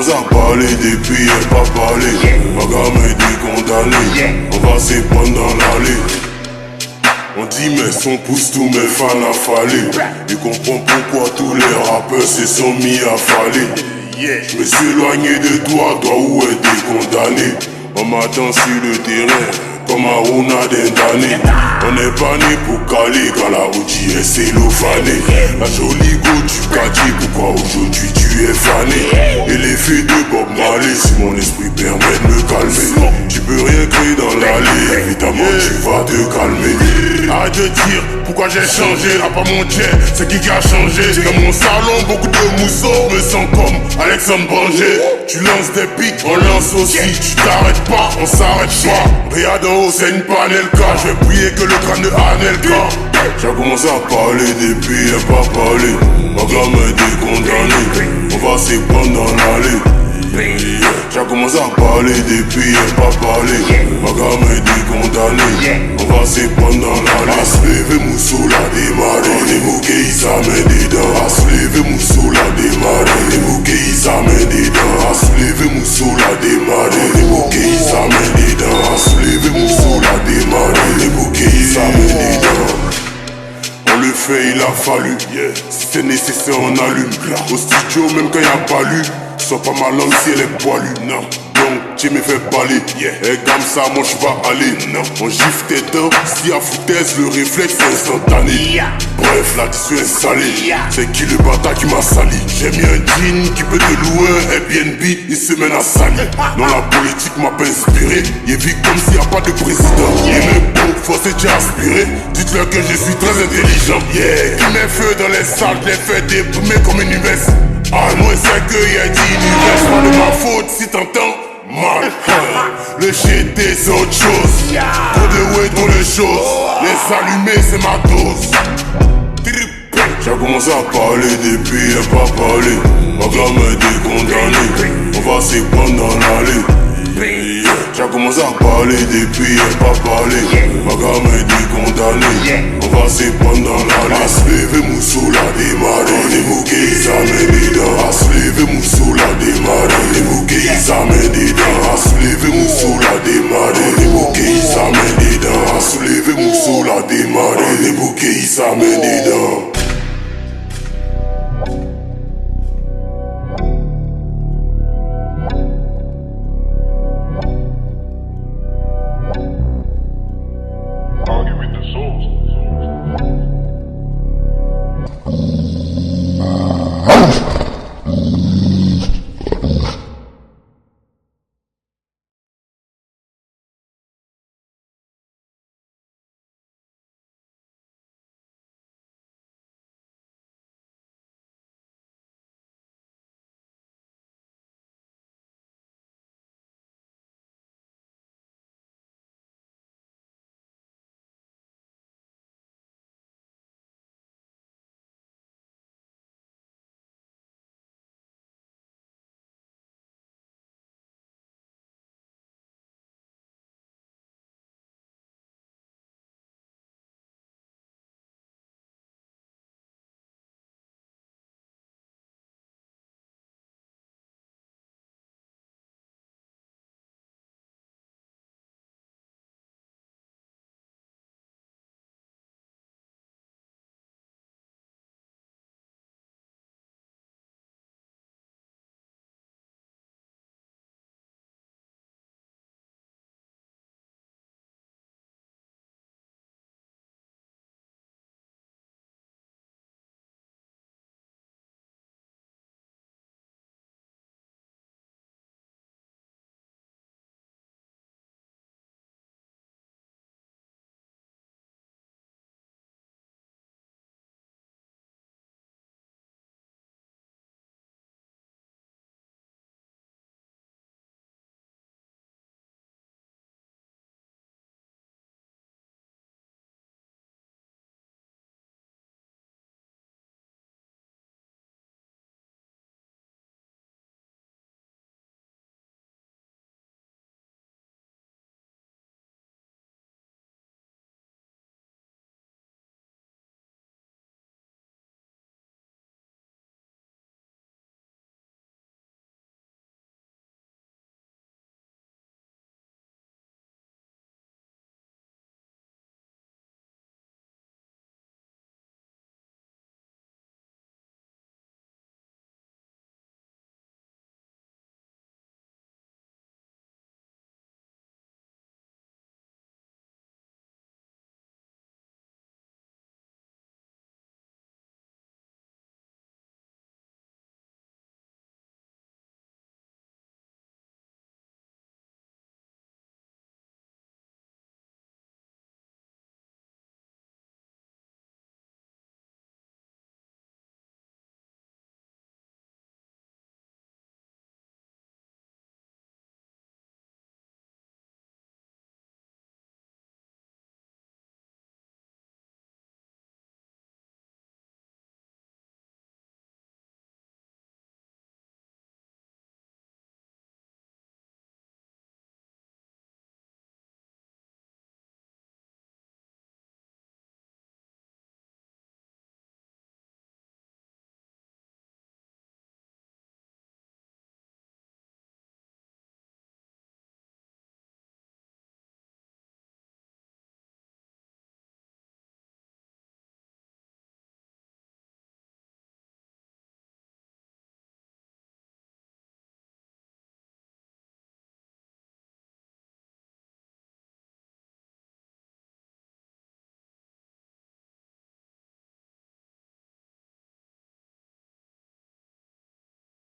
commence à parler depuis et pas parler. Ma gamme est condamné, on va se prendre dans l'allée. On dit mais son pousse tous mes fans affalés. Et comprends pourquoi tous les rappeurs se sont mis à faller. Je me suis éloigné de toi, toi où t'es condamné. On m'attend sur le terrain comme Aruna Dendane. On n'est pas né pour caler quand la OG est cellophanée. La jolie go du quartier, pourquoi aujourd'hui tu es fané? Et l'effet de Bob Marley, si mon esprit permet de me calmer. Tu peux rien créer dans l'allée, évidemment tu vas te calmer. Arrête de dire pourquoi j'ai changé, à pas mon jet, c'est qui a changé. Dans mon salon, beaucoup de mousseaux, me sens comme Alexandre Branger. Tu lances des pics, on lance aussi. Tu t'arrêtes pas, on s'arrête pas. Regarde en haut, c'est une panelka. Je vais prier que le crâne de Anelka. J'ai commencé à parler depuis et pas parler. Ma gamme est condamné, on va se prendre dans l'allée. J'ai commencé à parler depuis et pas parler. Ma gamme est condamné, on va se prendre dans l'allée. À se lever Moussou la démarrer. Les bouquets ils s'amènent dedans. À se lever Moussou la démarrer. Les bouquets ils s'amènent dedans. À se lever Moussou la démarrer. Les bouquets ils s'amènent dedans. À se lever Moussou la démarrer. Les bouquets ils s'amènent dedans. On le fait, il a fallu, si c'est nécessaire on allume. Au studio même quand y a pas lu, sois pas ma langue si elle est poilue, non. Donc tu me fais baler, et comme ça moi je vais aller, non. On gifle tes dents, si à foutaise le réflexe est instantané. Bref l'addition est salée, c'est qui le bâtard qui m'a sali. J'ai mis un jean qui peut te louer un Airbnb, il se mène à sali. Non la politique m'a pas inspiré, il vit comme s'il n'y a pas de président. Et même pour forcer déjà aspiré, dites-leur que je suis très intelligent. Qui met feu dans les salles, je les fais dépoumer comme une UVS. Ah moi c'est que y'a dit univers, pas de ma faute si t'entends mal. Le shit c'est autre chose, trop de way, trop de choses. Les allumer c'est ma dose. J'ai commencé à parler depuis et pas parler. Ma gamme est condamné, on va se prendre dans l'allée. J'ai commencé à parler depuis et pas parler. Ma gamme est condamné, on va se prendre dans l'allée. À se lever Moussou la démarrer. Les bouquets ils s'amènent dedans. À se lever Moussou la démarrer. Les bouquets ils s'amènent dedans. À se lever Moussou la démarrer. Les bouquets ils s'amènent dedans. À se lever Moussou la démarrer. Les bouquets ils s'amènent dedans.